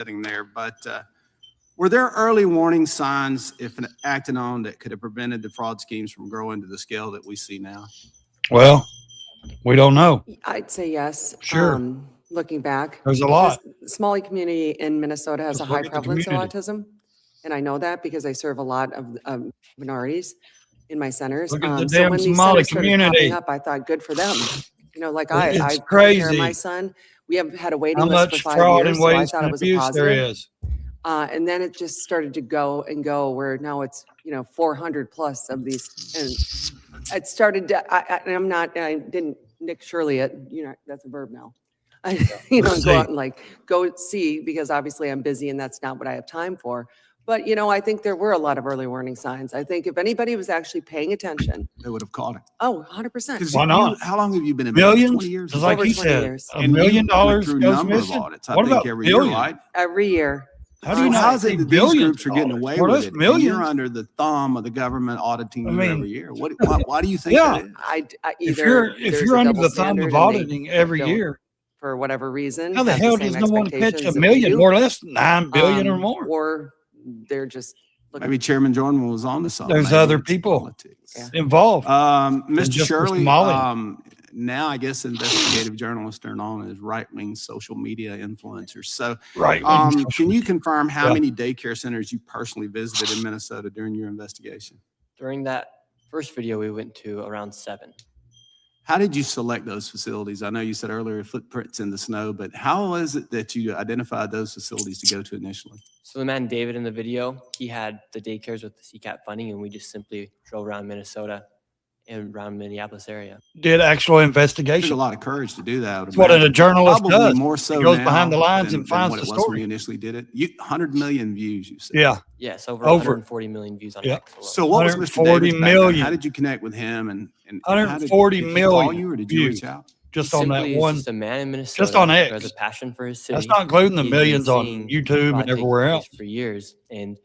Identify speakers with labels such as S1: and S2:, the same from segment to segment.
S1: sitting there, but were there early warning signs, if acted on, that could have prevented the fraud schemes from growing to the scale that we see now?
S2: Well, we don't know.
S3: I'd say yes.
S2: Sure.
S3: Looking back,
S2: There's a lot.
S3: The Somali community in Minnesota has
S2: Just
S3: a high
S2: look at the
S3: prevalence of
S2: community.
S3: autism. And I know that because I serve a lot of minorities in my centers.
S2: Look at the
S3: So
S2: damn
S3: when these
S2: Somali
S3: centers started
S2: community.
S3: popping up, I thought, good for them. You know, like
S2: It's
S3: I take care
S2: crazy
S3: of my son. We have had a waiting
S2: how
S3: list
S2: much
S3: for 5
S2: fraud
S3: years,
S2: and
S3: so I
S2: waste
S3: thought
S2: and
S3: it was a
S2: abuse there
S3: positive.
S2: is.
S3: And then it just started to go and go, where now it's 400 plus of these, and it started to. I didn't Nick Shirley it. That's a verb now. Go out and go see, because obviously I'm busy and that's not what I have time for. But I think there were a lot of early warning signs. I think if anybody was actually paying attention,
S1: They would have caught it.
S3: oh, 100%.
S2: Why not?
S1: How long have you been in
S2: Millions?
S1: 20 years?
S2: Just like
S3: Over
S2: he
S3: 20
S2: said,
S3: years.
S2: $1 million
S1: went through a
S2: goes
S1: number
S2: missing.
S1: of audits. I
S2: What
S1: think
S2: about
S1: every year,
S2: billion?
S1: right?
S3: Every year.
S2: How do you
S1: How
S2: not
S1: is it
S2: see
S1: that these
S2: billions
S1: groups are getting
S2: of
S1: away
S2: dollars?
S1: with it?
S2: Millions.
S1: You're under the thumb of the government auditing
S2: I
S1: you
S2: mean,
S1: every year. Why do you think
S2: yeah.
S1: that is?
S3: Either
S2: If
S3: there's
S2: you're
S3: a
S2: under
S3: double
S2: the thumb
S3: standard
S2: of
S3: and they
S2: auditing every
S3: don't,
S2: year,
S3: for whatever reason,
S2: how the
S3: have
S2: hell
S3: same
S2: does no one catch
S3: expectations
S2: a
S3: that we
S2: million,
S3: do,
S2: more or less 9 billion or more?
S3: or they're just looking.
S1: Maybe Chairman Jordan was on to something.
S2: There's
S1: Maybe
S2: other
S1: it's
S2: people
S1: politics.
S3: Yeah.
S2: involved.
S1: Mr.
S2: just for
S1: Shirley,
S2: Somali.
S1: now I guess investigative journalists are known as right-wing social media influencers. So
S2: Right.
S1: can you confirm how
S2: Yeah.
S1: many daycare centers you personally visited in Minnesota during your investigation?
S4: During that first video, we went to around 7.
S1: How did you select those facilities? I know you said earlier footprints in the snow, but how was it that you identified those facilities to go to initially?
S4: So the man David in the video, he had the daycares with the CCAP funding, and we just simply drove around Minnesota and around Minneapolis area.
S2: Did actual
S1: It took a
S2: investigation.
S1: lot of courage to do that.
S2: That's what a journalist
S1: Probably
S2: does.
S1: more so
S2: He goes
S1: now
S2: behind the lines
S1: than
S2: and finds
S1: what
S2: the
S1: it was when
S2: story.
S1: you initially did it. 100 million views, you said.
S2: Yeah.
S4: Yes, over
S2: Over.
S4: 140 million views on
S2: Yeah.
S4: X alone.
S1: So what was Mr.
S2: 140
S1: David's background?
S2: million.
S1: How did you connect with him? And how did
S2: 140
S1: did he call
S2: million
S1: you, or did you
S2: views.
S1: reach out?
S2: Just
S4: He
S2: on that
S4: simply is
S2: one.
S4: just a man in Minnesota
S2: Just on
S4: who
S2: X.
S4: has a passion for his city.
S2: That's not including the
S4: He's been
S2: millions on
S4: seeing
S2: YouTube
S4: fraud
S2: and
S4: taking
S2: everywhere
S4: place
S2: else.
S4: for years, and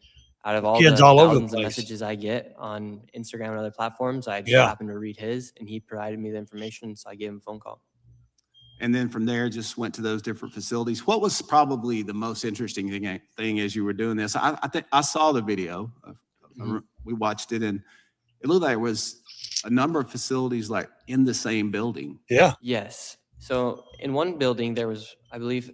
S4: out of all
S2: Kids
S4: the
S2: all over the
S4: thousands of
S2: place.
S4: messages I get on Instagram and other platforms, I just
S2: Yeah.
S4: happened to read his, and he provided me the information, so I gave him a phone call.
S1: And then from there, just went to those different facilities. What was probably the most interesting thing as you were doing this? I think I saw the video. We watched it, and it looked like it was a number of facilities like in the same building.
S2: Yeah.
S4: Yes. So in one building, there was, I believe,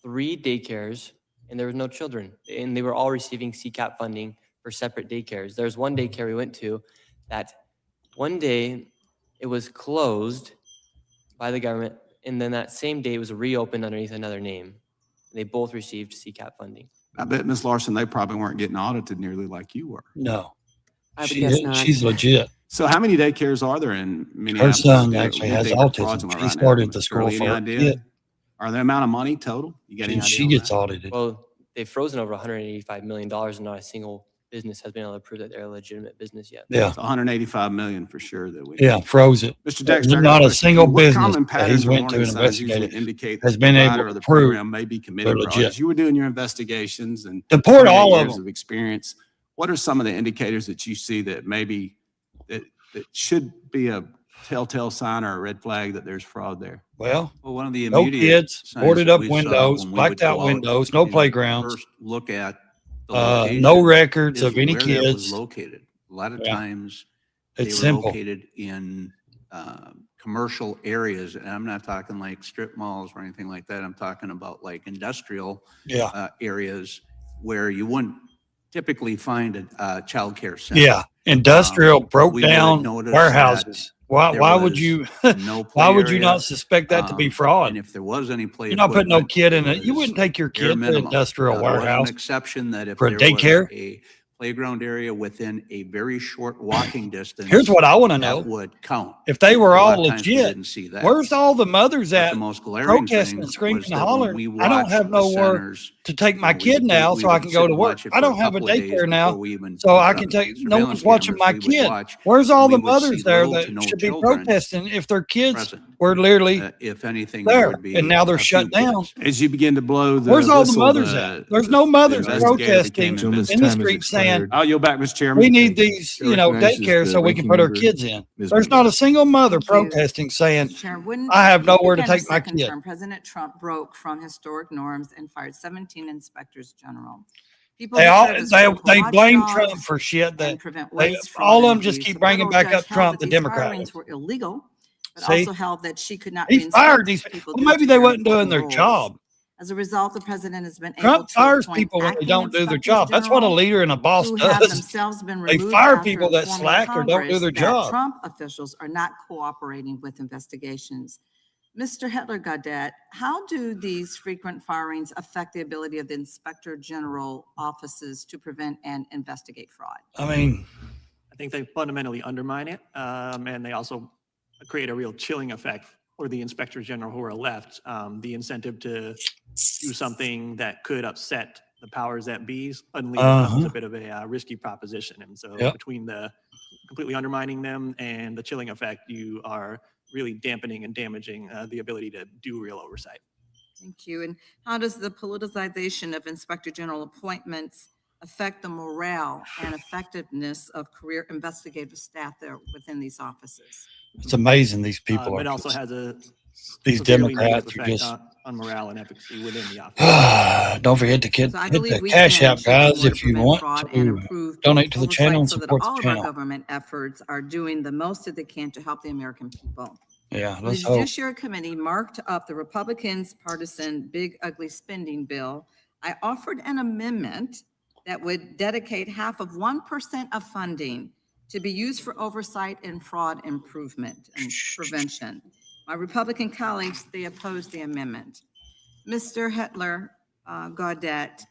S4: 3 daycares, and there was no children, and they were all receiving CCAP funding for separate daycares. There's one daycare we went to that one day it was closed by the government, and then that same day it was reopened underneath another name. They both received CCAP funding.
S1: I bet, Ms. Larson, they probably weren't getting audited nearly like you were.
S2: No.
S3: I would guess not.
S2: She's legit.
S1: So how many daycares are there in
S2: Her
S1: Minneapolis?
S2: son
S1: that
S2: actually
S1: you
S2: has
S1: think are
S2: autism.
S1: fraudulent
S2: She
S1: right now?
S2: started the school
S1: Shirley, any
S2: for a
S1: idea?
S2: kid.
S1: Are the amount of money total? You got any
S2: And
S1: idea
S2: she
S1: on
S2: gets
S1: that?
S2: audited.
S4: Well, they've frozen over $185 million, and not a single business has been able to prove that they're a legitimate business yet.
S2: Yeah.
S1: It's 185 million for sure that we.
S2: Yeah. Froze it.
S1: Mr. Dexter,
S2: Not a single
S1: what
S2: business
S1: common
S2: that
S1: patterns
S2: he's
S1: or
S2: went to
S1: warning
S2: and
S1: signs usually
S2: investigated
S1: indicate
S2: has
S1: that
S2: been
S1: the
S2: able
S1: provider or
S2: to
S1: the
S2: prove
S1: program may be committed
S2: they're
S1: fraud?
S2: legit.
S1: As you were doing your investigations and
S2: Deport
S1: 28
S2: all of
S1: years
S2: them.
S1: of experience, what are some of the indicators that you see that maybe that should be a telltale sign or a red flag that there's fraud there?
S2: Well,
S5: Well, one of the
S2: no
S5: immediate
S2: kids,
S5: signs
S2: boarded
S5: that
S2: up
S5: we saw
S2: windows,
S5: when we
S2: blacked
S5: would
S2: out
S5: go out
S2: windows, no
S5: and
S2: playgrounds,
S5: First look at the location
S2: no records
S5: is
S2: of any
S5: where that was
S2: kids.
S5: located. A lot of
S2: Yeah.
S5: times they were
S2: It's simple.
S5: located in commercial areas, and I'm not talking like strip malls or anything like that. I'm talking about like industrial
S2: Yeah.
S5: areas where you wouldn't typically find a child care center.
S2: Yeah. Industrial broke
S5: we would
S2: down
S5: notice
S2: warehouses. Why
S5: there
S2: would
S5: was
S2: you,
S5: no play
S2: why would you
S5: area,
S2: not suspect that to be fraud?
S5: And if there was any play,
S2: You're not putting no
S5: equipment,
S2: kid in it. You
S5: was
S2: wouldn't take your
S5: bare
S2: kid to an
S5: minimum.
S2: industrial
S5: Now, there was
S2: warehouse.
S5: an exception that if
S2: for a
S5: there
S2: daycare?
S5: was a playground area within a very short walking distance,
S2: Here's what I want to
S5: that
S2: know.
S5: would count.
S2: If they were
S5: A lot
S2: all
S5: of times we
S2: legit,
S5: didn't see that.
S2: where's all the mothers
S5: But
S2: at
S5: the most glaring
S2: protesting
S5: thing
S2: and screaming
S5: was
S2: and
S5: that when
S2: hollering?
S5: we
S2: I don't
S5: watched
S2: have
S5: the
S2: nowhere
S5: centers,
S2: to take my
S5: we
S2: kid
S5: would-
S2: now
S5: we
S2: so I
S5: would
S2: can
S5: sit
S2: go to
S5: and
S2: work.
S5: watch it
S2: I
S5: for
S2: don't have a
S5: couple of days
S2: daycare now,
S5: before we even
S2: so I
S5: put
S2: can
S5: on
S2: take, no
S5: surveillance
S2: one's watching
S5: cameras.
S2: my
S5: We would
S2: kid.
S5: watch,
S2: Where's all
S5: and
S2: the
S5: we would
S2: mothers
S5: see
S2: there
S5: little
S2: that
S5: to no
S2: should be
S5: children
S2: protesting if their kids
S5: present.
S2: were literally
S5: If anything,
S2: there,
S5: there would be
S2: and now they're
S5: a
S2: shut
S5: few
S2: down?
S5: kids.
S1: As you begin to blow the
S2: Where's all the
S1: whistle,
S2: mothers at? There's no mothers
S1: investigator became
S2: protesting
S1: invisible.
S2: in the street saying,
S1: I'll yield back, Mr. Chairman.
S2: we need these, daycares so we can put our kids in.
S6: Ms.
S2: There's not a single mother
S7: Thank you.
S2: protesting saying,
S7: Chair, when
S2: I have
S7: he
S2: nowhere to
S7: began his
S2: take my
S7: second
S2: kid.
S7: term, President Trump broke from historic norms and fired 17 inspectors general. People
S2: they
S7: who
S2: all,
S7: serve as
S2: they
S7: quote-unquote
S2: blame
S7: watchdogs
S2: Trump for shit that
S7: and prevent
S2: they,
S7: waste, fraud,
S2: all of
S7: and
S2: them just
S7: abuse.
S2: keep
S7: The
S2: bringing
S7: federal
S2: back
S7: judge
S2: up
S7: held
S2: Trump,
S7: that
S2: the
S7: these
S2: Democrat.
S7: firings were illegal, but
S2: See?
S7: also held that she could not
S2: He fired
S7: reinstate
S2: these
S7: people
S2: well,
S7: due
S2: maybe
S7: to
S2: they
S7: their
S2: wasn't doing
S7: important
S2: their
S7: roles.
S2: job.
S7: As a result, the president has been able
S2: Trump
S7: to
S2: fires
S7: appoint
S2: people when they
S7: acting
S2: don't do their
S7: inspectors
S2: job. That's what a
S7: general
S2: leader and a boss
S7: who have
S2: does.
S7: themselves been
S2: They
S7: removed
S2: fire
S7: after
S2: people that
S7: informing
S2: slack or don't do
S7: Congress
S2: their
S7: that
S2: job.
S7: Trump officials are not cooperating with investigations. Mr. Hitler-Gaudette, how do these frequent firings affect the ability of the Inspector General offices to prevent and investigate fraud?
S2: I mean,
S8: I think they fundamentally undermine it, and they also create a real chilling effect for the inspectors general who are left. The incentive to do something that could upset the powers that be suddenly becomes a bit of a risky proposition. And so between the completely undermining them and the chilling effect, you are really dampening and damaging the ability to do real oversight.
S7: Thank you. And how does the politicization of Inspector General appointments affect the morale and effectiveness of career investigative staff there within these offices?
S2: it's amazing these people
S8: It
S2: are
S8: also
S2: just,
S8: has a
S2: these
S8: severely
S2: Democrats
S8: negative
S2: are
S8: effect
S2: just
S8: on morale and efficacy within the office.
S2: don't forget to hit
S7: So I
S2: the
S7: believe we
S2: cash
S7: can
S2: app,
S7: and should do
S2: guys,
S7: more to
S2: if you
S7: prevent
S2: want
S7: fraud and
S2: to
S7: improve
S2: donate to the channel and
S7: oversight so that
S2: support
S7: all
S2: the
S7: of our
S2: channel.
S7: government efforts are doing the most that they can to help the American people.
S2: Yeah,
S7: The
S2: let's hope.
S7: Judiciary Committee marked up the Republicans' partisan big ugly spending bill. I offered an amendment that would dedicate half of 1% of funding to be used for oversight and fraud improvement and prevention. My Republican colleagues, they opposed the amendment. Mr. Hitler-Gaudette,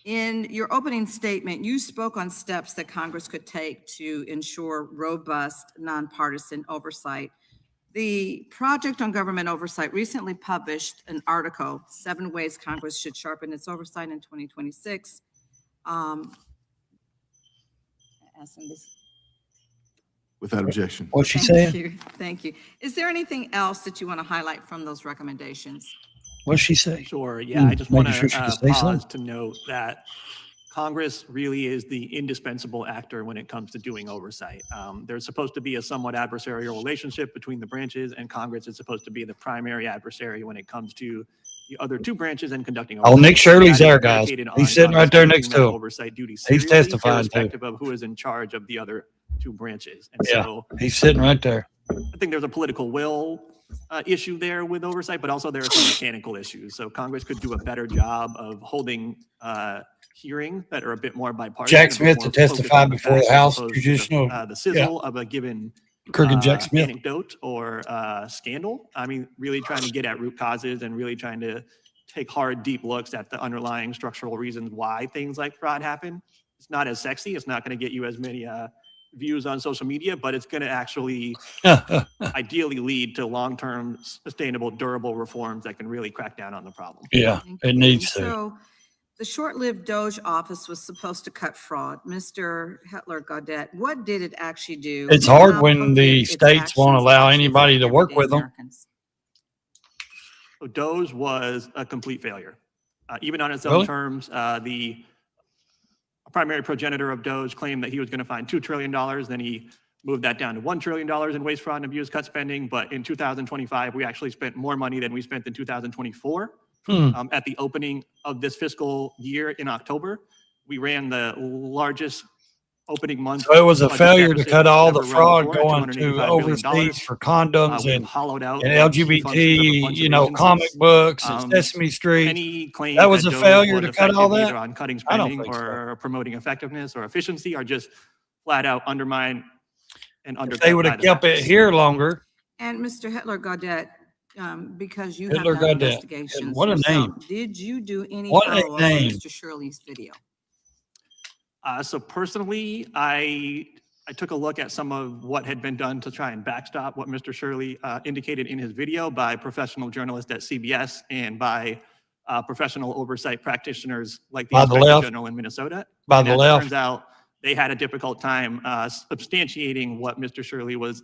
S7: in your opening statement, you spoke on steps that Congress could take to ensure robust, nonpartisan oversight. The Project on Government Oversight recently published an article, 7 Ways Congress Should Sharpen Its Oversight in 2026. Asking this.
S6: Without objection.
S2: What's she
S7: Thank
S2: saying?
S7: you. Thank you. Is there anything else that you want to highlight from those recommendations?
S2: What's she say?
S8: Sure. Yeah, I just
S2: Making
S8: want
S2: sure
S8: to
S2: she can say
S8: pause
S2: something.
S8: to note that Congress really is the indispensable actor when it comes to doing oversight. There's supposed to be a somewhat adversarial relationship between the branches, and Congress is supposed to be the primary adversary when it comes to the other 2 branches and conducting oversight.
S2: Oh, Nick Shirley's
S8: That is
S2: there, guys.
S8: predicated
S2: He's
S8: on
S2: sitting right
S8: Congress
S2: there
S8: taking
S2: next
S8: that
S2: to him.
S8: oversight duty
S2: He's
S8: seriously,
S2: testifying too.
S8: irrespective of who is in charge of the other 2 branches. And
S2: Yeah.
S8: so
S2: He's sitting right there.
S8: I think there's a political will issue there with oversight, but also there are some mechanical issues. So Congress could do a better job of holding hearings that are a bit more bipartisan.
S2: Jack
S8: a bit
S2: Smith
S8: more
S2: to testify
S8: focused on the
S2: before the
S8: facts as
S2: House
S8: opposed to
S2: Judicial.
S8: the sizzle of a given
S2: Crooked Jack Smith.
S8: anecdote or scandal. I mean, really trying to get at root causes and really trying to take hard, deep looks at the underlying structural reasons why things like fraud happen. It's not as sexy. It's not going to get you as many views on social media, but it's going to actually ideally lead to long-term, sustainable, durable reforms that can really crack down on the problem.
S2: Yeah,
S7: Thank
S2: it
S7: you.
S2: needs
S7: And
S2: to.
S7: So the short-lived Doge office was supposed to cut fraud. Mr. Hitler-Gaudette, what did it actually do?
S2: It's
S7: and
S2: hard
S7: how
S2: when
S7: did
S2: the
S7: its
S2: states won't
S7: actions
S2: allow
S7: actually
S2: anybody
S7: affect
S2: to work
S7: everyday
S2: with them.
S7: Americans?
S8: So DOGE was a complete failure. Even on its
S2: Really?
S8: own terms, the primary progenitor of DOGE claimed that he was going to find $2 trillion. Then he moved that down to $1 trillion in waste, fraud, and abuse cut spending. But in 2025, we actually spent more money than we spent in 2024. At the opening of this fiscal year in October, we ran the largest opening month.
S2: So it was a
S8: budget
S2: failure to
S8: deficit
S2: cut all the
S8: ever run
S2: fraud
S8: before at
S2: going to
S8: $285 billion.
S2: overseas for condoms
S8: We've
S2: and
S8: hollowed out
S2: and
S8: key functions of a
S2: LGBT,
S8: bunch of
S2: you know, comic
S8: agencies.
S2: books and Sesame Street.
S8: Any claims
S2: That was a
S8: DOGE
S2: failure
S8: was
S2: to cut all
S8: effective
S2: that?
S8: either on cutting
S2: I don't
S8: spending
S2: think so.
S8: or promoting effectiveness or efficiency are just flat out undermine and
S2: If
S8: undercut
S2: they would
S8: by
S2: have
S8: the
S2: kept it
S8: facts.
S2: here longer.
S7: And Mr. Hitler-Gaudette, because you have
S2: Hitler
S7: done
S2: Gaudette.
S7: investigations
S2: What a
S7: yourself,
S2: name.
S7: did you do any
S2: What a
S7: follow-up on
S2: name.
S7: Mr. Shirley's video?
S8: So personally, I took a look at some of what had been done to try and backstop what Mr. Shirley indicated in his video by professional journalists at CBS and by professional oversight practitioners like the
S2: By the
S8: Inspector
S2: left.
S8: General in Minnesota.
S2: By
S8: And
S2: the
S8: as it
S2: left.
S8: turns out, they had a difficult time substantiating what Mr. Shirley was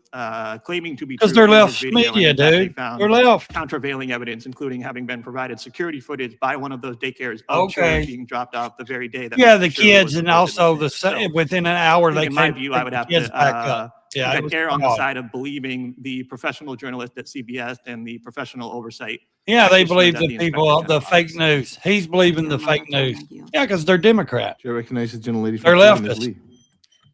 S8: claiming to be true.
S2: Because they're
S8: in his
S2: left
S8: video, and
S2: media,
S8: in fact, they
S2: dude.
S8: found
S2: They're left.
S8: countervailing evidence, including having been provided security footage by one of those daycares of
S2: Okay.
S8: children being dropped off the very day that
S2: Yeah,
S8: Mr.
S2: the
S8: Shirley
S2: kids
S8: was
S2: and
S8: supposedly
S2: also
S8: there. So,
S2: within an hour
S8: I
S2: they
S8: think in my
S2: can't
S8: view,
S2: pick
S8: I would
S2: the
S8: have
S2: kids
S8: to
S2: back up. Yeah,
S8: I
S2: it was
S8: err on the
S2: odd.
S8: side of believing the professional journalist at CBS and the professional oversight.
S2: Yeah, they
S8: practitioners
S2: believe
S8: at
S2: the
S8: the
S2: people,
S8: Inspector
S2: the
S8: General's
S2: fake
S8: office.
S2: news. He's believing the fake news. Yeah, because they're Democrat.
S6: Chair recognizes the gentlelady
S2: They're
S6: from Cleveland, Ms.
S2: leftists.
S6: Lee.
S9: Thank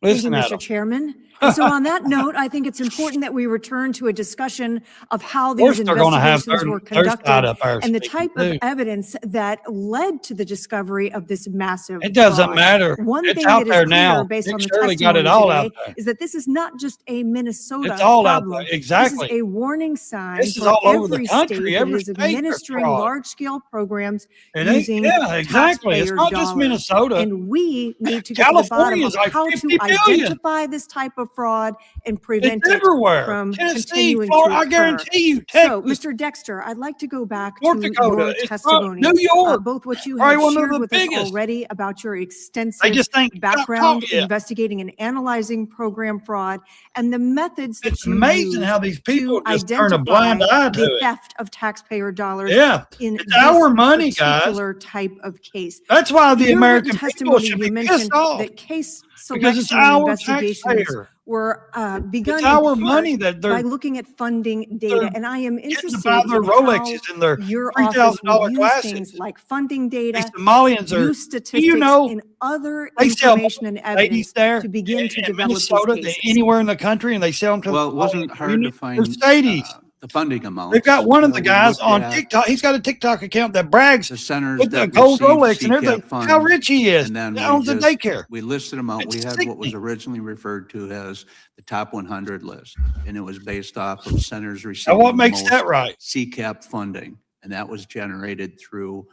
S9: you,
S2: Listen at
S9: Mr.
S2: them.
S9: Chairman. And so on that note, I think it's important that we return to a discussion of how
S2: Of course,
S9: these
S2: they're going to have
S9: investigations were
S2: their side
S9: conducted
S2: up there
S9: and the
S2: speaking
S9: type of
S2: too.
S9: evidence that led to the discovery of this massive
S2: It doesn't
S9: fraud.
S2: matter.
S9: One
S2: It's
S9: thing
S2: out
S9: that
S2: there
S9: is clear
S2: now.
S9: based
S2: Nick
S9: on the
S2: Shirley got
S9: testimony
S2: it all out
S9: today
S2: there.
S9: is that this is not just a Minnesota
S2: It's all out
S9: problem.
S2: there. Exactly.
S9: This is a warning sign
S2: This is
S9: for
S2: all over the
S9: every
S2: country.
S9: state that
S2: Every
S9: is
S2: state there's
S9: administering
S2: fraud.
S9: large-scale programs
S2: It ain't,
S9: using
S2: yeah, exactly. It's
S9: taxpayer
S2: not just
S9: dollars.
S2: Minnesota.
S9: And we need to get to the bottom
S2: California
S9: of
S2: is like
S9: how
S2: 50
S9: to
S2: billion.
S9: identify this type of fraud and prevent
S2: It's
S9: it
S2: everywhere.
S9: from
S2: Tennessee,
S9: continuing
S2: Florida,
S9: to
S2: I
S9: occur.
S2: guarantee you,
S9: So,
S2: Texas,
S9: Mr. Dexter, I'd like to go back
S2: North
S9: to
S2: Dakota,
S9: your
S2: it's
S9: testimony,
S2: New York,
S9: both what you
S2: probably
S9: have
S2: one of
S9: shared
S2: the
S9: with us
S2: biggest.
S9: already about your
S2: They
S9: extensive
S2: just think
S9: background
S2: yeah.
S9: investigating and analyzing program fraud and the methods that
S2: It's
S9: you
S2: amazing
S9: use
S2: how these people
S9: to
S2: just turn a
S9: identify
S2: blind eye to
S9: the
S2: it.
S9: theft of taxpayer dollars
S2: Yeah,
S9: in
S2: it's
S9: this
S2: our money, guys.
S9: particular type of case.
S2: That's why the
S9: In your
S2: American
S9: written
S2: people
S9: testimony,
S2: should
S9: you
S2: be
S9: mentioned
S2: pissed off
S9: that case
S2: because it's
S9: selection and
S2: our
S9: investigations
S2: taxpayer.
S9: were begun
S2: It's
S9: in
S2: our
S9: part
S2: money that
S9: by
S2: they're
S9: looking at funding
S2: they're
S9: data. And I am
S2: getting to
S9: interested
S2: buy their
S9: in how
S2: Rolexes and their
S9: your office would
S2: $3,000
S9: use
S2: glasses.
S9: things like funding
S2: These
S9: data,
S2: Somalians are,
S9: use
S2: do
S9: statistics,
S2: you know,
S9: and other
S2: they sell
S9: information and
S2: ladies
S9: evidence
S2: there
S9: to begin to
S2: in
S9: develop these
S2: Minnesota than
S9: cases.
S2: anywhere in the country, and they sell them to
S5: Well, it
S2: the
S5: wasn't
S2: Somali
S5: hard to
S2: community.
S5: find
S2: Mercedes.
S5: the funding amounts.
S2: They've got one of the
S5: We
S2: guys
S5: looked
S2: on
S5: at
S2: TikTok. He's got a TikTok account that brags
S5: the centers
S2: with the
S5: that
S2: gold
S5: received
S2: Rolex and everything.
S5: CCAP
S2: How
S5: funds,
S2: rich he is.
S5: and then
S2: He
S5: we
S2: owns a
S5: just,
S2: daycare.
S5: we listed them out.
S2: It's
S5: We had what was
S2: sickening.
S5: originally referred to as the top 100 list, and it was based off of centers receiving
S2: Now, what
S5: the
S2: makes
S5: most
S2: that right?
S5: CCAP funding, and that was generated through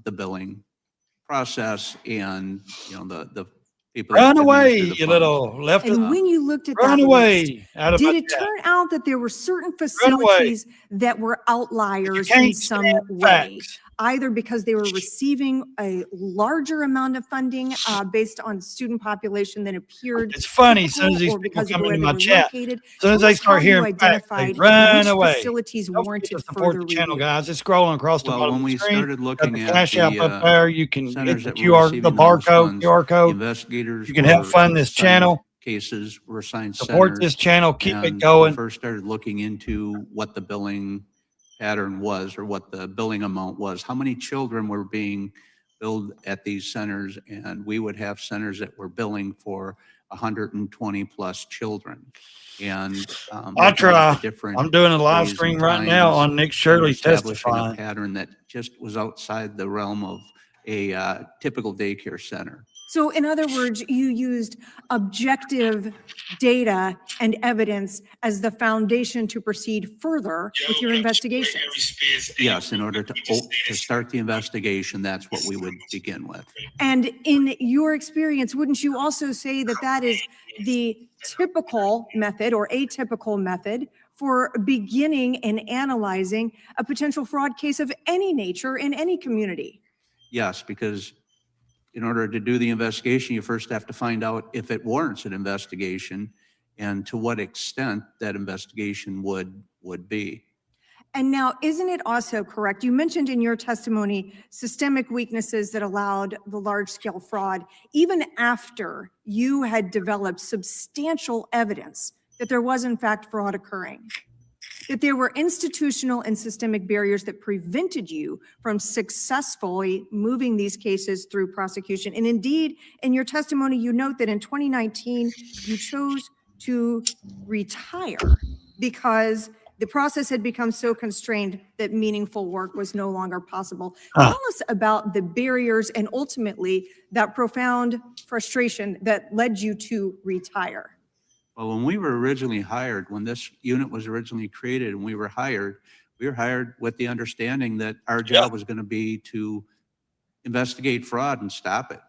S5: the billing process and, you know, the people. that
S2: Run away,
S5: administer the
S2: you
S5: funds.
S2: little leftist.
S9: And when you looked at
S2: Run
S9: that list,
S2: away out of
S9: did
S2: my
S9: it
S2: chat.
S9: turn out that there were certain
S2: away.
S9: facilities that were outliers in
S2: can't
S9: some
S2: stand
S9: way?
S2: facts.
S9: Either because they were receiving a larger amount of funding based on student population than appeared
S2: It's funny, as soon as
S9: typical,
S2: these
S9: or
S2: people
S9: because of
S2: come
S9: where
S2: into
S9: they
S2: my
S9: were
S2: chat,
S9: located.
S2: as soon as
S9: Tell
S2: they
S9: us how
S2: start
S9: you
S2: hearing facts, they
S9: identified
S2: run
S9: which
S2: away.
S9: facilities
S2: Don't forget
S9: warranted
S2: to support
S9: further
S2: the channel,
S9: review.
S2: guys. It's scrolling across the
S5: Well,
S2: bottom
S5: when
S2: of
S5: we
S2: the screen.
S5: started
S2: Got
S5: looking
S2: the
S5: at
S2: Cash App
S5: the
S2: up there. You can hit
S5: centers
S2: the
S5: that were
S2: QR, the
S5: receiving the most
S2: barcode,
S5: funds,
S2: QR
S5: the
S2: code.
S5: investigators
S2: You can help
S5: were
S2: fund this
S5: assigned
S2: channel.
S5: Cases were assigned
S2: Support
S5: centers.
S2: this channel. Keep
S5: And
S2: it
S5: when we
S2: going.
S5: first started looking into what the billing pattern was, or what the billing amount was, how many children were being billed at these centers, and we would have centers that were billing for 120 plus children. And
S2: I
S5: looking at the
S2: try.
S5: different
S2: I'm doing a live
S5: days
S2: stream
S5: and
S2: right now
S5: times,
S2: on Nick
S5: we were
S2: Shirley
S5: establishing a
S2: testifying.
S5: pattern that just was outside the realm of a typical daycare center.
S9: So in other words, you used objective data and evidence as the foundation to proceed further with your investigations.
S5: Yes, in order to start the investigation, that's what we would begin with.
S9: And in your experience, wouldn't you also say that that is the typical method or atypical method for beginning and analyzing a potential fraud case of any nature in any community?
S5: Yes, because in order to do the investigation, you first have to find out if it warrants an investigation and to what extent that investigation would be.
S9: And now, isn't it also correct? You mentioned in your testimony systemic weaknesses that allowed the large-scale fraud, even after you had developed substantial evidence that there was in fact fraud occurring, that there were institutional and systemic barriers that prevented you from successfully moving these cases through prosecution. And indeed, in your testimony, you note that in 2019, you chose to retire because the process had become so constrained that meaningful work was no longer possible. Tell us about the barriers and ultimately that profound frustration that led you to retire.
S5: Well, when we were originally hired, when this unit was originally created and we were hired with the understanding that our job was going to be to investigate fraud and stop it.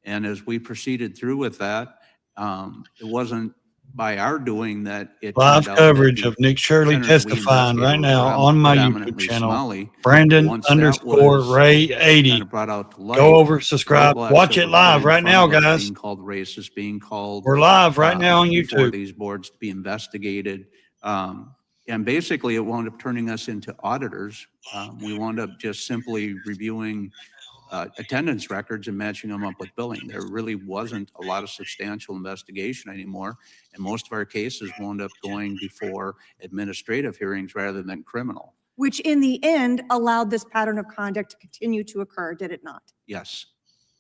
S5: And as we proceeded through with that, it wasn't by our doing that it
S2: Live
S5: turned out that
S2: coverage
S5: the
S2: of Nick Shirley
S5: centers we
S2: testifying right
S5: investigated
S2: now
S5: were
S2: on my YouTube
S5: predominantly
S2: channel.
S5: Somali.
S2: Brandon
S5: Once that was
S2: _Ray
S5: kind
S2: 80.
S5: of brought out to light,
S2: Go over, subscribe,
S5: roadblocks
S2: watch
S5: that
S2: it
S5: were
S2: live
S5: put in
S2: right
S5: front
S2: now,
S5: of us,
S2: guys.
S5: being called racist, being called
S2: We're live right now on
S5: before
S2: YouTube.
S5: these boards to be investigated. And basically, it wound up turning us into auditors. We wound up just simply reviewing attendance records and matching them up with billing. There really wasn't a lot of substantial investigation anymore. And most of our cases wound up going before administrative hearings rather than criminal.
S9: Which in the end allowed this pattern of conduct to continue to occur, did it not?
S5: Yes.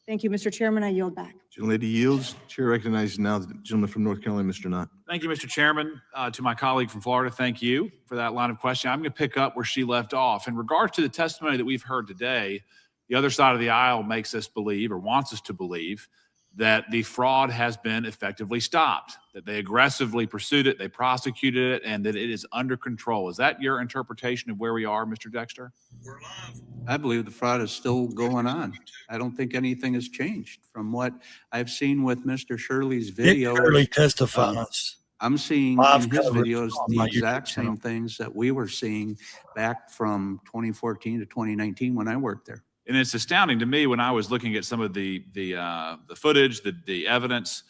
S9: Thank you, Mr. Chairman. I yield back.
S6: Gentlelady yields. Chair recognizes now the gentleman from North Carolina, Mr. Knott.
S10: Thank you, Mr. Chairman. To my colleague from Florida, thank you for that line of questioning. I'm going to pick up where she left off. In regards to the testimony that we've heard today, the other side of the aisle makes us believe, or wants us to believe, that the fraud has been effectively stopped, that they aggressively pursued it, they prosecuted it, and that it is under control. Is that your interpretation of where we are, Mr. Dexter?
S5: I believe the fraud is still going on. I don't think anything has changed from what I've seen with Mr. Shirley's
S2: Nick
S5: videos.
S2: Shirley testifies.
S5: I'm seeing
S2: Live
S5: in his
S2: coverage
S5: videos
S2: on
S5: the
S2: my YouTube
S5: exact
S2: channel.
S5: same things that we were seeing back from 2014 to 2019 when I worked there.
S10: And it's astounding to me when I was looking at some of the footage, the evidence.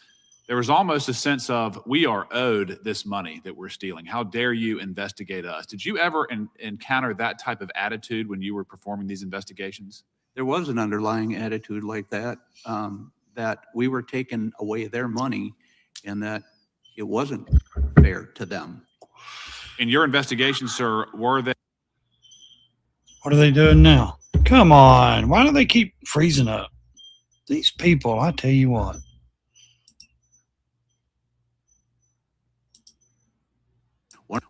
S10: There was almost a sense of, we are owed this money that we're stealing. How dare you investigate us? Did you ever encounter that type of attitude when you were performing these investigations?
S5: There was an underlying attitude like that, that we were taking away their money and that it wasn't fair to them.
S10: In your investigation, sir, were they?
S2: What are they doing now? Come on. Why do they keep freezing up? These people, I tell you what.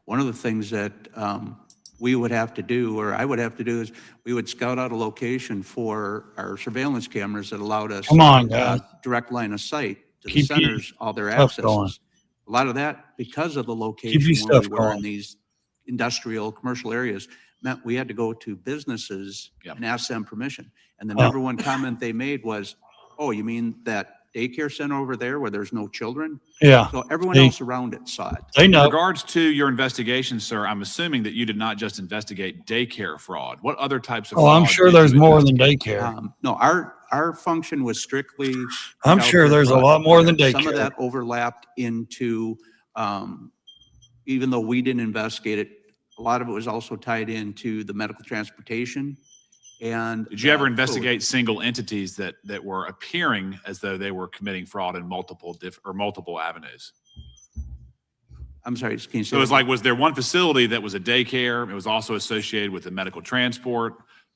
S5: One of the things that we would have to do, or I would have to do, is we would scout out a location for our surveillance cameras that allowed us
S2: Come on, guys.
S5: direct line of sight to the
S2: Keep your
S5: centers, all their
S2: stuff going.
S5: accesses. A lot of that, because of the
S2: your
S5: location where
S2: stuff
S5: we were in
S2: going.
S5: these industrial, commercial areas, meant we had to go to businesses
S10: Yep.
S5: and ask them permission. And the
S2: Oh.
S5: number one comment they made was, oh, you mean that daycare center over there where there's no children?
S2: Yeah,
S5: So everyone
S2: They-
S5: else around it saw it.
S2: they
S10: In
S2: know.
S10: regards to your investigation, sir, I'm assuming that you did not just investigate daycare fraud. What other types of
S2: Oh, I'm
S10: fraud
S2: sure
S10: did
S2: there's
S10: you
S2: more than
S10: investigate?
S2: daycare.
S5: No, our function was strictly.
S2: I'm sure
S5: childcare
S2: there's a
S5: fraud.
S2: lot more than
S5: Some of
S2: daycare.
S5: that overlapped into, even though we didn't investigate it, a lot of it was also tied into the medical transportation and.
S10: Did you ever
S5: food.
S10: investigate single entities that were appearing as though they were committing fraud in multiple avenues?
S5: I'm sorry, can you say?
S10: So it was
S5: that
S10: like, was there one facility that was a daycare? It was also associated with the medical transport.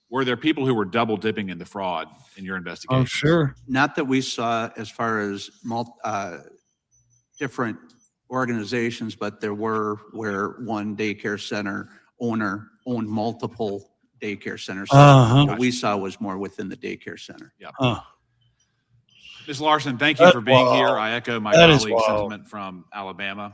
S10: Were there people who were double dipping in the fraud in your investigation?
S2: Oh, sure.
S5: Not that we saw as far as different organizations, but there were where one daycare center owner owned multiple daycare centers. So
S2: Uh-huh.
S5: what we saw was more within the daycare center.
S2: Huh.
S10: Ms. Larson, thank you
S2: That's
S10: for being here.
S2: wild.
S10: I echo my
S2: That is
S10: colleague's
S2: wild.
S10: sentiment from Alabama.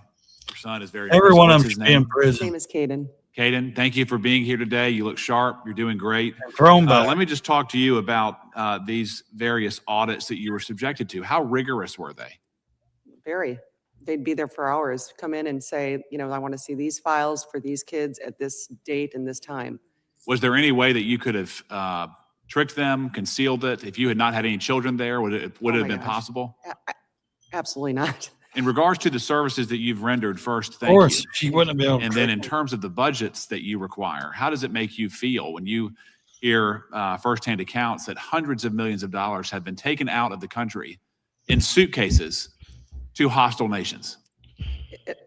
S10: Your son is very.
S2: Every one of
S10: what's
S2: them
S10: his
S2: should be in
S10: name?
S3: His
S2: prison.
S3: name is Caden.
S10: Caden, thank you for being here today. You look sharp. You're doing great.
S2: Thrown back.
S10: Let me just talk to you about these various audits that you were subjected to. How rigorous were they?
S3: Very. They'd be there for hours, come in and say, I want to see these files for these kids at this date and this time.
S10: Was there any way that you could have tricked them, concealed it? If you had not had any children there, would it
S3: Oh
S10: have
S3: my
S10: been
S3: gosh.
S10: possible?
S3: Absolutely not.
S10: In regards to the services that you've rendered, first,
S2: Of
S10: thank
S2: course,
S10: you.
S2: she wouldn't have been able to.
S10: And then in terms of the budgets that you require, how does it make you feel when you hear firsthand accounts that hundreds of millions of dollars have been taken out of the country in suitcases to hostile nations?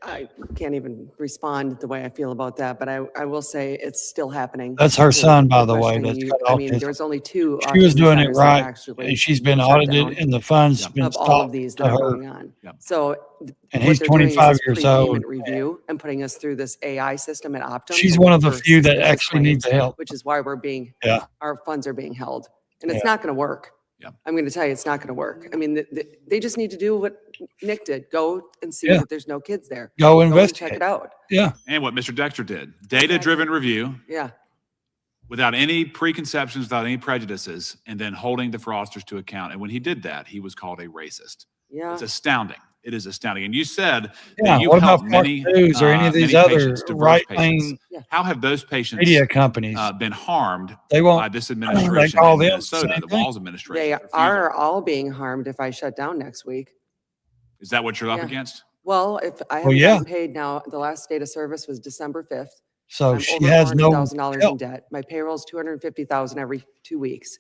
S3: I can't even respond the way I feel about that, but I will say it's still happening.
S2: That's her
S3: To
S2: son, by the way,
S3: questioning
S2: that's
S3: you.
S2: got
S3: I mean,
S2: autism.
S3: there's only 2.
S2: She was
S3: autism
S2: doing it
S3: centers that
S2: right,
S3: actually
S2: and she's been
S3: shut
S2: audited
S3: down
S2: and the funds
S10: Yep.
S2: been
S3: of all of
S2: stopped
S3: these
S2: to
S3: that are
S2: her.
S3: going on.
S10: Yep.
S3: So
S2: And
S3: what
S2: he's
S3: they're doing is
S2: 25
S3: this
S2: years
S3: prepayment
S2: old.
S3: review and putting us through this AI system at Optum.
S2: She's one of the
S3: for
S2: few that
S3: suspicious
S2: actually needs the
S3: claims,
S2: help.
S3: which is why we're being,
S2: Yeah.
S3: our funds are being held. And it's
S2: Yeah.
S3: not going to work.
S10: Yep.
S3: I'm going to tell you, it's not going to work. I mean, they just need to do what Nick did. Go and see
S2: Yeah.
S3: that there's no kids there.
S2: Go
S3: Go and check
S2: investigate.
S3: it out.
S2: Yeah.
S10: And what Mr. Dexter did, data-driven review
S3: Yeah.
S10: without any preconceptions, without any prejudices, and then holding the fraudsters to account. And when he did that, he was called a racist.
S3: Yeah.
S10: It's astounding. It is astounding. And you said
S2: Yeah.
S10: that you
S2: What about
S10: helped
S2: Fox
S10: many,
S2: News or any of these
S10: many
S2: other
S10: patients, diverse patients.
S2: right-wing
S10: How have those patients
S2: media companies?
S10: been harmed
S2: They
S10: by
S2: won't.
S10: this
S2: They
S10: administration
S2: call
S10: in
S2: them the
S10: Minnesota,
S2: same
S10: the
S2: thing.
S10: Walz administration?
S3: They
S10: refusal?
S3: are all being harmed if I shut down next week.
S10: Is that what you're up
S3: Yeah.
S10: against?
S3: Well, if I haven't
S2: yeah.
S3: gotten paid now, the last date of service was December 5th.
S2: So
S3: I'm
S2: she
S3: over
S2: has no
S3: $400,000 in
S2: help.
S3: debt. My payroll's $250,000 every 2 weeks.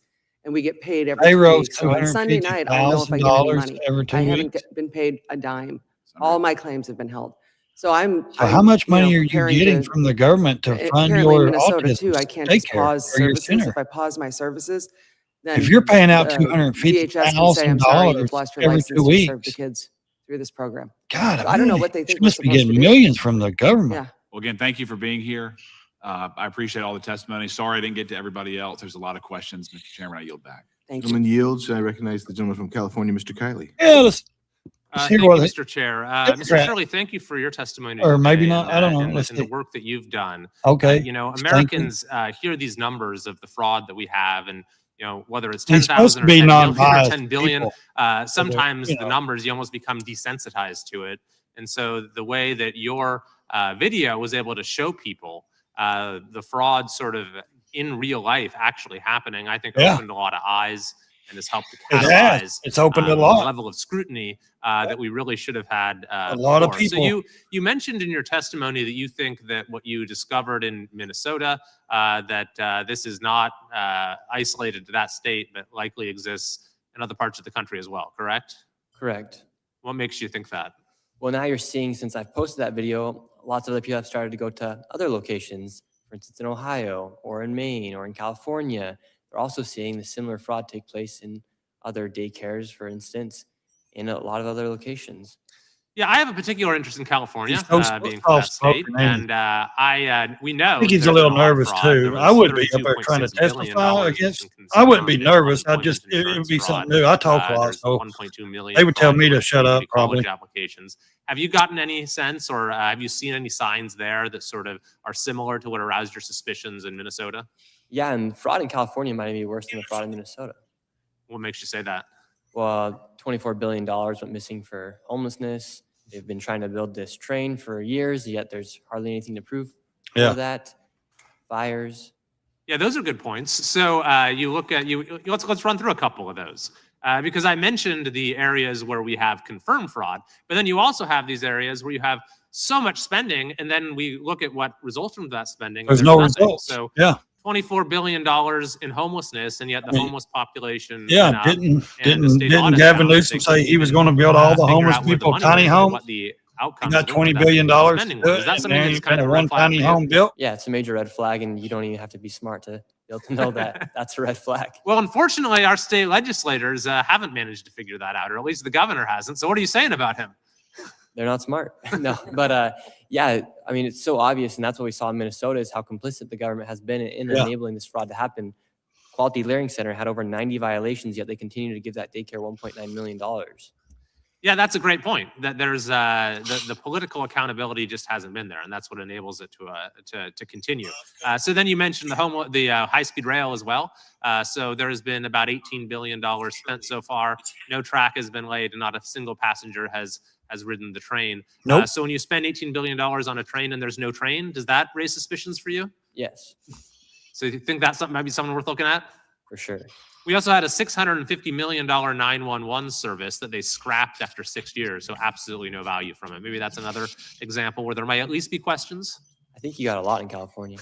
S3: and we get paid every 2
S2: Payroll's
S3: weeks. So on Sunday night, I don't know if I get any
S2: $250,000
S3: money.
S2: every 2
S3: I haven't
S2: weeks.
S3: been paid a dime. All my claims have been held. So
S2: So how much money are you
S3: preparing
S2: getting
S3: to-
S2: from the government to fund
S3: apparently in
S2: your
S3: Minnesota
S2: autism
S3: too, I can't just
S2: daycare
S3: pause
S2: or your
S3: services.
S2: center?
S3: If I pause my services, then
S2: If you're paying out
S3: DHS can say, I'm sorry,
S2: $250,000
S3: you've lost your
S2: every
S3: license
S2: 2
S3: to serve the
S2: weeks,
S3: kids through this program.
S2: God,
S3: So I don't know what they think
S2: you
S3: we're
S2: must be
S3: supposed to
S2: getting
S3: do.
S2: millions from the government.
S3: Yeah.
S10: Well, again, thank you for being here. I appreciate all the testimony. Sorry I didn't get to everybody else. There's a lot of questions. Mr. Chairman, I yield back.
S3: Thank you.
S6: Gentleman yields. I recognize the gentleman from California, Mr. Kiley.
S2: Yeah, let's
S11: Thank
S2: hear
S11: you,
S2: what
S11: Mr. Chair.
S2: Democrat.
S11: Mr. Shirley, thank you for your testimony.
S2: Or maybe
S11: today
S2: not. I don't know.
S11: and
S2: Let's
S11: and the
S2: see.
S11: work that you've done.
S2: Okay.
S11: You know,
S2: Thank you.
S11: Americans hear these numbers of the fraud that we have, and you know, whether it's
S2: He's supposed
S11: 10,000
S2: to
S11: or
S2: be
S11: 10 million or
S2: non-biased
S11: 10 billion,
S2: people.
S11: sometimes
S2: you
S11: the
S2: know.
S11: numbers, you almost become desensitized to it. And so the way that your video was able to show people the fraud sort of in real life actually happening, I think opened a lot of eyes and has helped to
S2: It has.
S11: catalyze
S2: It's opened a
S11: the
S2: lot.
S11: level of scrutiny that we really should have had
S2: A lot of
S11: before. So
S2: people.
S11: you mentioned in your testimony that you think that what you discovered in Minnesota, that this is not isolated to that state, but likely exists in other parts of the country as well, correct?
S4: Correct.
S11: What makes you think that?
S4: Well, now you're seeing, since I've posted that video, lots of other people have started to go to other locations, for instance, in Ohio or in Maine or in California. They're also seeing the similar fraud take place in other daycares, for instance, in a lot of other locations.
S11: Yeah, I have a particular interest in California,
S2: He's so
S11: being from that state,
S2: soft-spoken, ain't
S11: and we know.
S2: I think he's a
S11: there's
S2: little
S11: been lot of
S2: nervous
S11: fraud.
S2: too.
S11: There
S2: I
S11: was
S2: wouldn't be up there trying to
S11: $32.6 billion
S2: testify
S11: that's
S2: against.
S11: been
S2: I wouldn't be
S11: consumed in
S2: nervous. I'd just,
S11: unemployment
S2: it would
S11: insurance
S2: be
S11: fraud.
S2: something new. I talk a lot,
S11: There's
S2: so
S11: 1.2 million
S2: they would tell me to
S11: fraudulent
S2: shut up,
S11: community college
S2: probably.
S11: applications. Have you gotten any sense, or have you seen any signs there that sort of are similar to what aroused your suspicions in Minnesota?
S4: Yeah, and fraud in California might be worse than the fraud in Minnesota.
S11: What makes you say that?
S4: Well, $24 billion went missing for homelessness. They've been trying to build this train for years, yet there's hardly anything to prove
S2: Yeah.
S4: for that. Fires.
S11: Yeah, those are good points. So you look at let's run through a couple of those because I mentioned the areas where we have confirmed fraud, but then you also have these areas where you have so much spending, and then we look at what results from that spending.
S2: There's
S11: and
S2: no
S11: nothing.
S2: results.
S11: So
S2: Yeah.
S11: $24 billion in homelessness, and yet the homeless population.
S2: Yeah.
S11: went up, and the
S2: Didn't
S11: state audit
S2: Gavin
S11: found
S2: Newsom
S11: they
S2: say he
S11: couldn't
S2: was
S11: even,
S2: going to build all the
S11: figure
S2: homeless
S11: out where the
S2: people
S11: money
S2: tiny
S11: went and
S2: homes?
S11: What the
S2: He
S11: outcomes
S2: got
S11: linked to
S2: $20
S11: that
S2: billion
S11: spending
S2: to
S11: was.
S2: it,
S11: Is that
S2: and
S11: something
S2: there
S11: that's
S2: ain't
S11: kind
S2: been
S11: of
S2: a
S11: a red
S2: one
S11: flag
S2: tiny
S11: for you?
S2: home built.
S4: Yeah, it's a major red flag, and you don't even have to be smart to be able to know that that's a red flag.
S11: Well, unfortunately, our state legislators haven't managed to figure that out, or at least the governor hasn't. So what are you saying about him?
S4: They're not smart. No, but yeah, I mean, it's so obvious, and that's what we saw in Minnesota is how complicit the government has been in enabling this fraud to happen. Quality Learning Center had over 90 violations, yet they continue to give that daycare $1.9 million.
S11: Yeah, that's a great point. That there's the political accountability just hasn't been there, and that's what enables it to continue. So then you mentioned the high-speed rail as well. So there has been about $18 billion spent so far. No track has been laid, and not a single passenger has ridden the train.
S2: Nope.
S11: So when you spend $18 billion on a train and there's no train, does that raise suspicions for you?
S4: Yes,
S11: So you think that's might be something worth looking at?
S4: for sure.
S11: We also had a $650 million 911 service that they scrapped after 6 years. So absolutely no value from it. Maybe that's another example where there might at least be questions.
S4: I think you got a lot in California.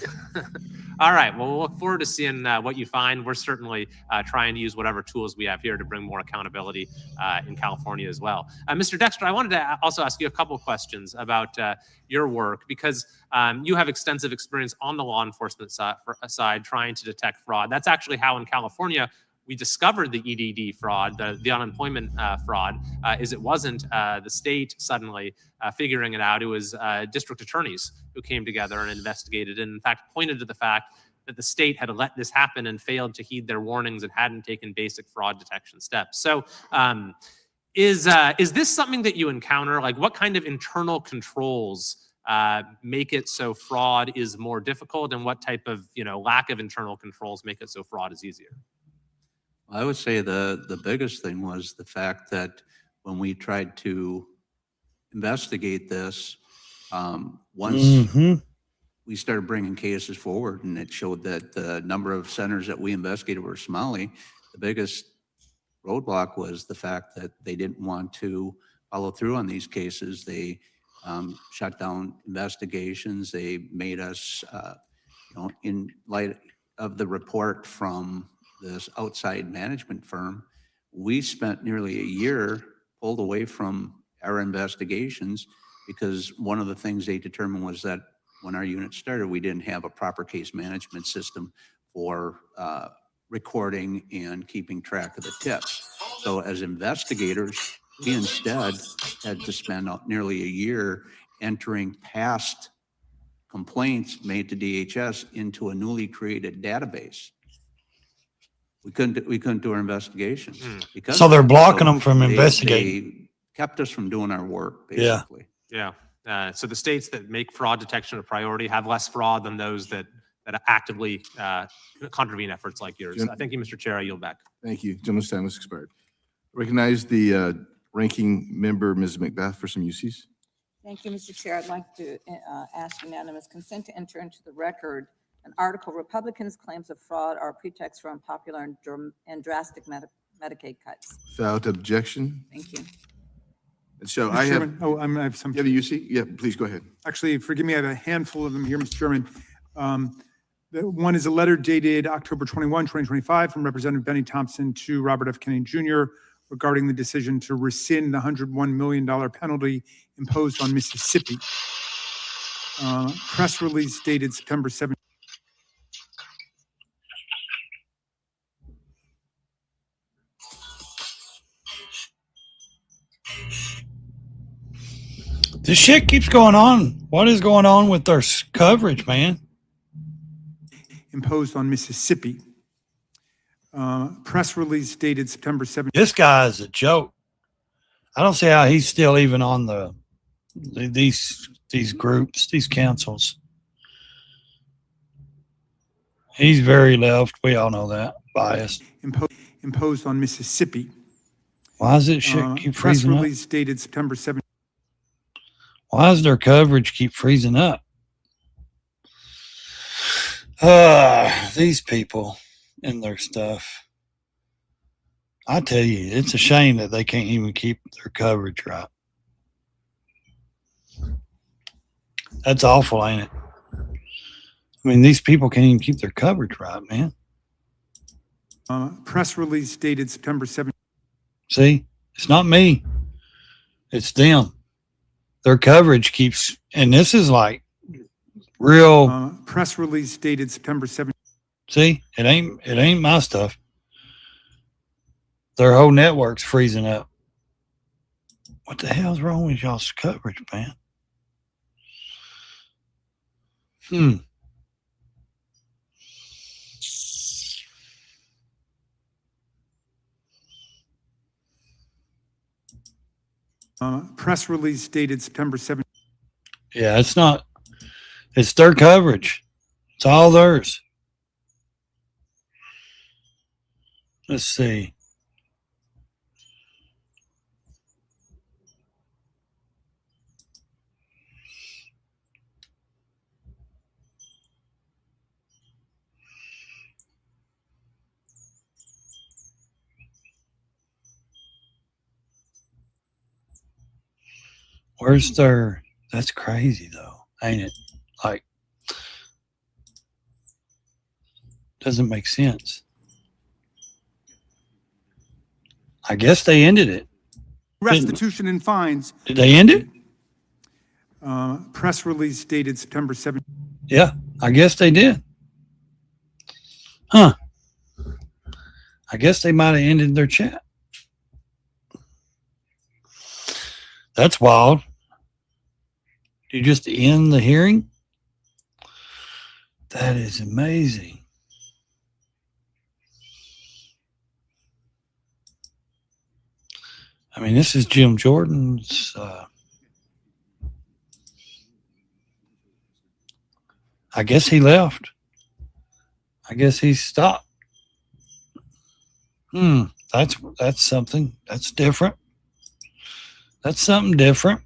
S11: All right. Well, we'll look forward to seeing what you find. We're certainly trying to use whatever tools we have here to bring more accountability in California as well. Mr. Dexter, I wanted to also ask you a couple questions about your work because you have extensive experience on the law enforcement side trying to detect fraud. That's actually how in California we discovered the EDD fraud, the unemployment fraud, is it wasn't the state suddenly figuring it out. It was district attorneys who came together and investigated and in fact pointed to the fact that the state had let this happen and failed to heed their warnings and hadn't taken basic fraud detection steps. So is this something that you encounter? Like what kind of internal controls make it so fraud is more difficult, and what type of lack of internal controls make it so fraud is easier?
S5: I would say the biggest thing was the fact that when we tried to investigate this, once we started bringing cases forward and it showed that the number of centers that we investigated were smiling, the biggest roadblock was the fact that they didn't want to follow through on these cases. They shut down investigations. They made us, in light of the report from this outside management firm, we spent nearly a year pulled away from our investigations because one of the things they determined was that when our unit started, we didn't have a proper case management system for recording and keeping track of the tips. So as investigators, we instead had to spend nearly a year entering past complaints made to DHS into a newly created database. We couldn't do our investigations. Because
S2: So
S5: of
S2: they're
S5: that.
S2: blocking
S5: So
S2: them from
S5: they-
S2: investigating.
S5: They kept us from doing our work,
S2: Yeah.
S5: basically.
S11: Yeah. So the states that make fraud detection a priority have less fraud than those that actively contravene efforts like yours.
S6: Jim?
S11: Thank you, Mr. Chair. I yield back.
S6: Thank you. Gentleman's time has expired. Recognize the ranking member, Ms. Macbeth, for some uses.
S7: Thank you, Mr. Chair. I'd like to ask unanimous consent to enter into the record an article, Republicans' claims of fraud are a pretext for unpopular and drastic Medicaid cuts.
S6: Without objection.
S7: Thank you.
S6: And so
S12: Mr.
S6: I have,
S12: Chairman, oh, I have some.
S6: you have a UC? Yeah, please go ahead.
S12: Actually, forgive me, I have a handful of them here, Mr. Chairman. The one is a letter dated October 21, 2025 from Representative Benny Thompson to Robert F. Kennedy Jr. regarding the decision to rescind the $101 million penalty imposed on Mississippi. Press release dated September 7.
S2: This shit keeps going on. What is going on with their coverage, man?
S12: Imposed on Mississippi. Press release dated September 7.
S2: This guy is a joke. I don't see how he's still even on these groups, these councils. He's very left. We all know that. Biased.
S12: Imposed on Mississippi.
S2: Why does it shit keep
S12: Press
S2: freezing up?
S12: release dated September 7.
S2: Why does their coverage keep freezing up? These people and their stuff. I tell you, it's a shame that they can't even keep their coverage right. That's awful, ain't it? I mean, these people can't even keep their coverage right, man.
S12: Press release dated September 7.
S2: See, it's not me. It's them. Their coverage keeps, and this is like real.
S12: Press release dated September 7.
S2: See, it ain't my stuff. Their whole network's freezing up. What the hell's wrong with y'all's coverage, man?
S12: Press release dated September 7.
S2: Yeah, it's not. It's their coverage. It's all theirs. Let's see. Where's their, that's crazy though, ain't it? Like, doesn't make sense. I guess they ended it.
S12: Restitution and fines.
S2: Did they end it?
S12: Press release dated September 7.
S2: Yeah, I guess they did. Huh. I guess they might have ended their chat. That's wild. You just end the hearing? That is amazing. I mean, this is Jim Jordan's. I guess he left. I guess he stopped. That's something. That's different. That's something different.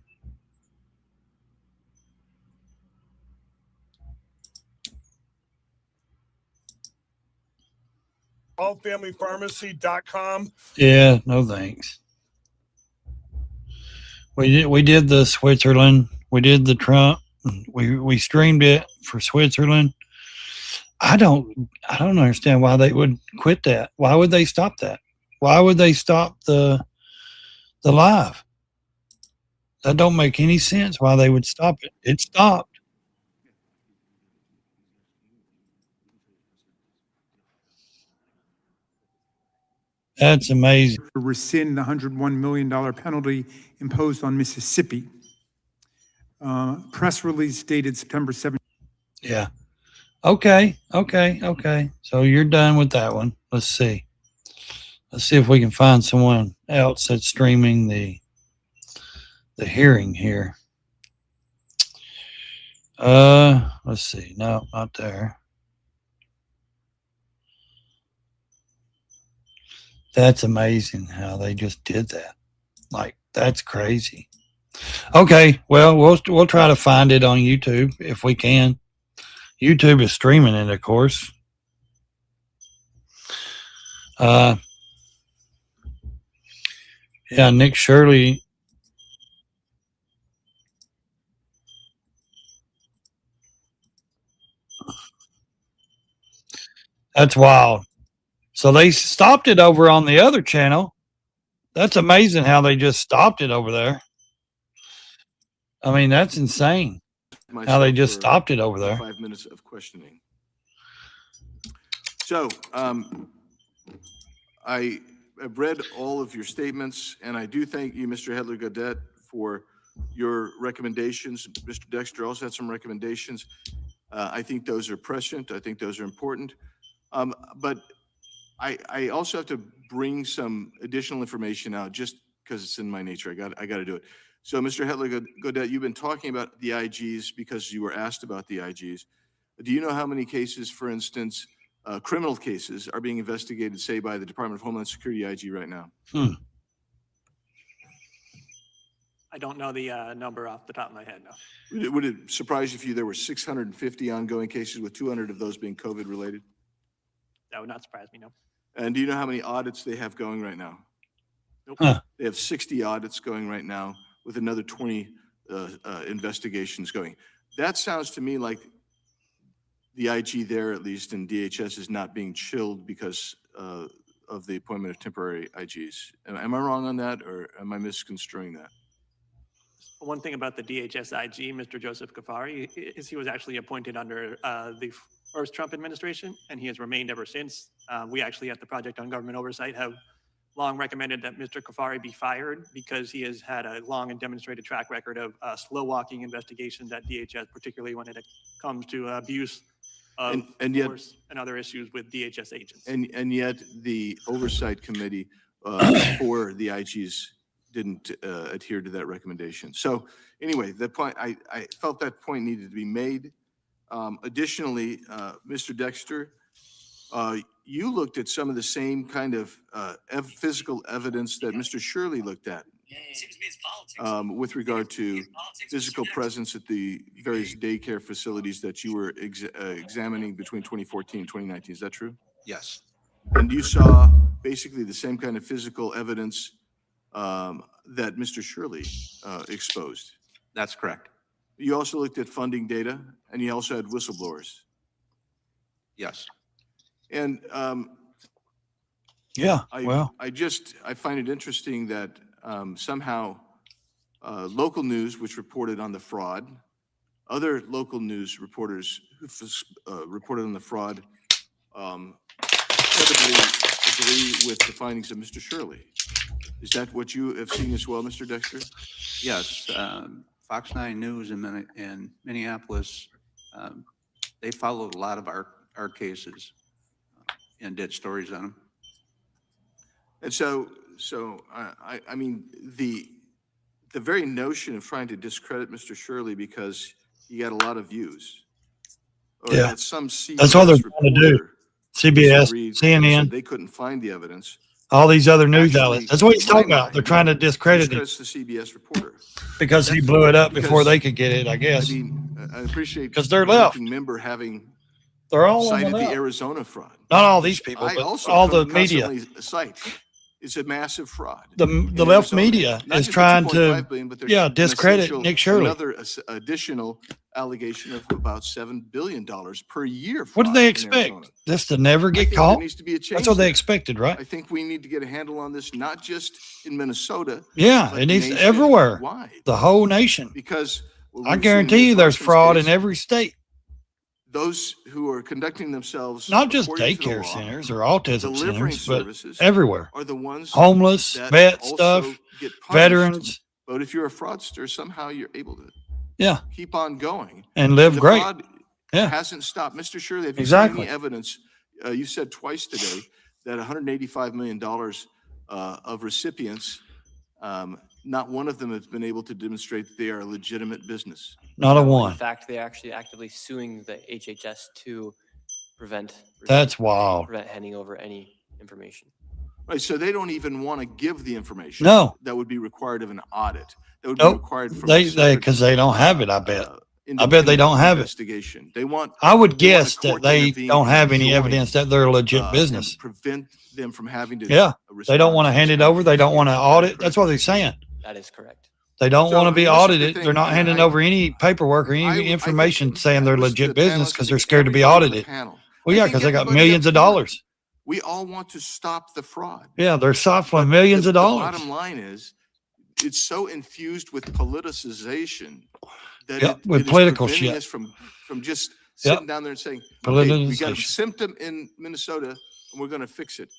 S13: allfamilypharmacy.com.
S2: Yeah, no thanks. We did the Switzerland. We did the Trump. We streamed it for Switzerland. I don't understand why they would quit that. Why would they stop that? Why would they stop the live? That don't make any sense why they would stop it. It stopped. That's amazing.
S12: To rescind the $101 million penalty imposed on Mississippi. Press release dated September 7th.
S2: Yeah. Okay. So you're done with that one. Let's see. Let's see if we can find someone else that's streaming the hearing here. Let's see. No, not there. That's amazing how they just did that. Like, that's crazy. Okay, well, we'll try to find it on YouTube if we can. YouTube is streaming it, of course. Yeah, Nick Shirley. That's wild. So they stopped it over on the other channel. That's amazing how they just stopped it over there. I mean, that's insane how they just stopped it over there.
S6: 5 minutes of questioning. So I have read all of your statements, and I do thank you, Mr. Hedler-Godet, for your recommendations. Mr. Dexter also had some recommendations. I think those are prescient. I think those are important. But I also have to bring some additional information out just because it's in my nature. I got to do it. So, Mr. Hedler-Godet, you've been talking about the IGs because you were asked about the IGs. Do you know how many cases, for instance, criminal cases are being investigated, say, by the Department of Homeland Security IG right now?
S8: I don't know the number off the top of my head, no.
S6: Would it surprise you if there were 650 ongoing cases with 200 of those being COVID related?
S8: That would not surprise me, no.
S6: And do you know how many audits they have going right now?
S8: Nope.
S2: Huh.
S6: They have 60 audits going right now with another 20 investigations going. That sounds to me like the IG there, at least in DHS, is not being chilled because of the appointment of temporary IGs. Am I wrong on that, or am I misconstruing that?
S8: One thing about the DHS IG, Mr. Joseph Kafari, is he was actually appointed under the first Trump administration, and he has remained ever since. We actually at the Project on Government Oversight have long recommended that Mr. Kafari be fired because he has had a long and demonstrated track record of slow walking investigations at DHS, particularly when it comes to abuse of
S6: And yet-
S8: force and other issues with DHS agents.
S6: And yet the oversight committee for the IGs didn't adhere to that recommendation. So anyway, the point, I felt that point needed to be made. Additionally, Mr. Dexter, you looked at some of the same kind of physical evidence that Mr. Shirley looked at with regard to physical presence at the various daycare facilities that you were examining between 2014 and 2019. Is that true?
S5: Yes.
S6: And you saw basically the same kind of physical evidence that Mr. Shirley exposed.
S5: That's correct.
S6: You also looked at funding data, and you also had whistleblowers.
S5: Yes.
S6: And
S2: Yeah. Well,
S6: I find it interesting that somehow local news, which reported on the fraud, other local news reporters who reported on the fraud, credibly agree with the findings of Mr. Shirley. Is that what you have seen as well, Mr. Dexter?
S5: Yes. Fox 9 News in Minneapolis, they followed a lot of our cases and did stories on them.
S6: And so I mean, the very notion of trying to discredit Mr. Shirley because he got a lot of views. Or
S2: Yeah.
S6: that some CBS
S2: That's what they're trying to do.
S6: reporter
S2: CBS,
S6: disagreed and said
S2: CNN,
S6: they couldn't find the evidence.
S2: all these other news
S6: Actually,
S2: outlets. That's what he's
S6: in my
S2: talking about.
S6: mind,
S2: They're trying to discredit him
S6: Discredits the CBS reporter.
S2: because he blew it up before they could get it, I
S6: I
S2: guess.
S6: mean, I appreciate
S2: 'Cause they're
S6: the
S2: left.
S6: ranking member having
S2: They're all on
S6: cited
S2: the
S6: the
S2: left.
S6: Arizona fraud.
S2: Not all these people,
S6: I
S2: but
S6: also
S2: all the media.
S6: constantly cite. is a massive fraud.
S2: The
S6: in
S2: left
S6: Arizona.
S2: media
S6: Not
S2: is
S6: just the
S2: trying
S6: 2.5
S2: to,
S6: billion, but there's
S2: yeah,
S6: an
S2: discredit
S6: essential-
S2: Nick Shirley.
S6: Another additional allegation of about $7 billion per year.
S2: What did
S6: fraud
S2: they
S6: in
S2: expect?
S6: Arizona.
S2: This to never
S6: I
S2: get
S6: think there
S2: caught?
S6: needs to be a change
S2: That's what they
S6: there.
S2: expected, right?
S6: I think we need to get a handle on this, not just in Minnesota.
S2: Yeah,
S6: but
S2: it needs everywhere,
S6: nationwide.
S2: the whole nation.
S6: Because what
S2: I
S6: we've seen in
S2: guarantee you
S6: Ms.
S2: there's
S6: Larson's
S2: fraud in
S6: case,
S2: every state,
S6: those who are conducting themselves
S2: not just
S6: according to the
S2: daycare
S6: law,
S2: centers or autism
S6: delivering
S2: centers, but
S6: services
S2: everywhere.
S6: are the ones
S2: Homeless,
S6: that
S2: vet
S6: also
S2: stuff,
S6: get punished.
S2: veterans.
S6: But if you're a fraudster, somehow you're able to
S2: Yeah,
S6: keep on going.
S2: and live
S6: the
S2: great.
S6: fraud
S2: Yeah.
S6: hasn't stopped. Mr. Shirley, have you
S2: Exactly.
S6: seen any evidence? You said twice today that $185 million of recipients, not one of them has been able to demonstrate that they are a legitimate business.
S2: Not a
S4: No,
S2: one.
S4: In fact, they're actually actively suing the HHS to prevent
S2: That's wild.
S4: prevent handing over any information.
S6: Right, so they don't even want to give the information.
S2: No.
S6: That would be required of an audit. That would
S2: Nope.
S6: be required from
S2: They because they don't have it. I bet. I bet they don't have it.
S6: Investigation. They want.
S2: I would
S6: they want a
S2: guess that
S6: court to
S2: they
S6: intervene
S2: don't
S6: and
S2: have any
S6: join,
S2: evidence that they're a legit
S6: and
S2: business.
S6: prevent them from having to.
S2: Yeah, they don't
S6: respond
S2: want to
S6: to
S2: hand
S6: this
S2: it
S6: kind of
S2: over. They don't want to
S6: investigation.
S2: audit. That's what they're saying.
S4: That is correct.
S2: They don't
S6: So,
S2: want
S6: I
S2: to be
S6: mean, this is the
S2: audited.
S6: thing,
S2: They're not
S6: and
S2: handing
S6: I-
S2: over any paperwork or any
S6: I think
S2: information saying they're
S6: members,
S2: legit
S6: the panelists,
S2: business
S6: I
S2: because they're
S6: think
S2: scared to be
S6: everybody on the
S2: audited.
S6: panel,
S2: Well,
S6: I
S2: yeah,
S6: think
S2: because they got
S6: everybody
S2: millions
S6: up
S2: of
S6: here,
S2: dollars.
S6: We all want to stop the fraud.
S2: Yeah, they're siphoning
S6: But
S2: millions
S6: the
S2: of dollars.
S6: bottom line is, it's so infused with politicization that
S2: Yep,
S6: it
S2: with
S6: is
S2: political
S6: preventing
S2: shit.
S6: us from just
S2: Yep.
S6: sitting down there and saying, okay, we got a
S2: Politicization.
S6: symptom in Minnesota and we're going to fix it.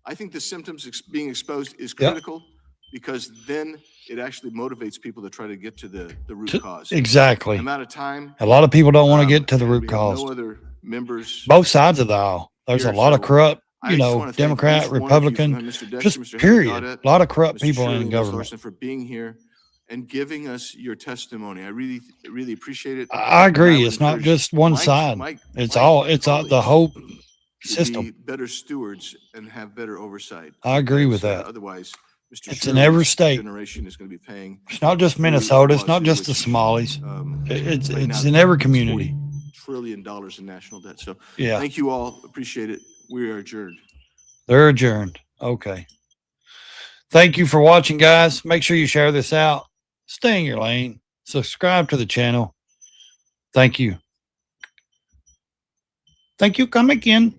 S6: I think the symptoms being exposed is
S2: Yep.
S6: critical because then it actually motivates people to try to get to the root
S2: To-
S6: cause.
S2: Exactly.
S6: I'm out of time.
S2: A lot of people don't want to get to the
S6: and
S2: root
S6: we have
S2: cause.
S6: No other members.
S2: Both sides of the aisle. There's a
S6: here,
S2: lot of
S6: so
S2: corrupt,
S6: I
S2: you
S6: just
S2: know,
S6: wanna thank
S2: Democrat,
S6: each one of you,
S2: Republican,
S6: Mr. Dexter,
S2: just
S6: Mr.
S2: period.
S6: Gaudet,
S2: A lot of corrupt
S6: Mr.
S2: people
S6: Shirley
S2: in
S6: and Ms.
S2: government.
S6: Larson for being here and giving us your testimony. I really, really appreciate it.
S2: I agree.
S6: would
S2: It's not
S6: encourage
S2: just one
S6: Mike-
S2: side.
S6: Mike-
S2: It's
S6: Mike
S2: all,
S6: and
S2: it's all, the
S6: colleagues
S2: whole
S6: to be
S2: system.
S6: better stewards and have better oversight.
S2: I agree with
S6: because,
S2: that.
S6: Otherwise, Mr.
S2: It's in every
S6: Shirley's
S2: state.
S6: generation is going to be paying.
S2: It's not just
S6: for
S2: Minnesota. It's
S6: this
S2: not just the
S6: lawsuit,
S2: Somalis.
S6: which,
S2: It's
S6: right now
S2: in every
S6: is
S2: community.
S6: $40 trillion in national debt. So
S2: Yeah,
S6: thank you all. Appreciate it. We are adjourned.
S2: they're adjourned. Okay. Thank you for watching, guys. Make sure you share this out. Stay in your lane. Subscribe to the channel. Thank you. Thank you. Come again.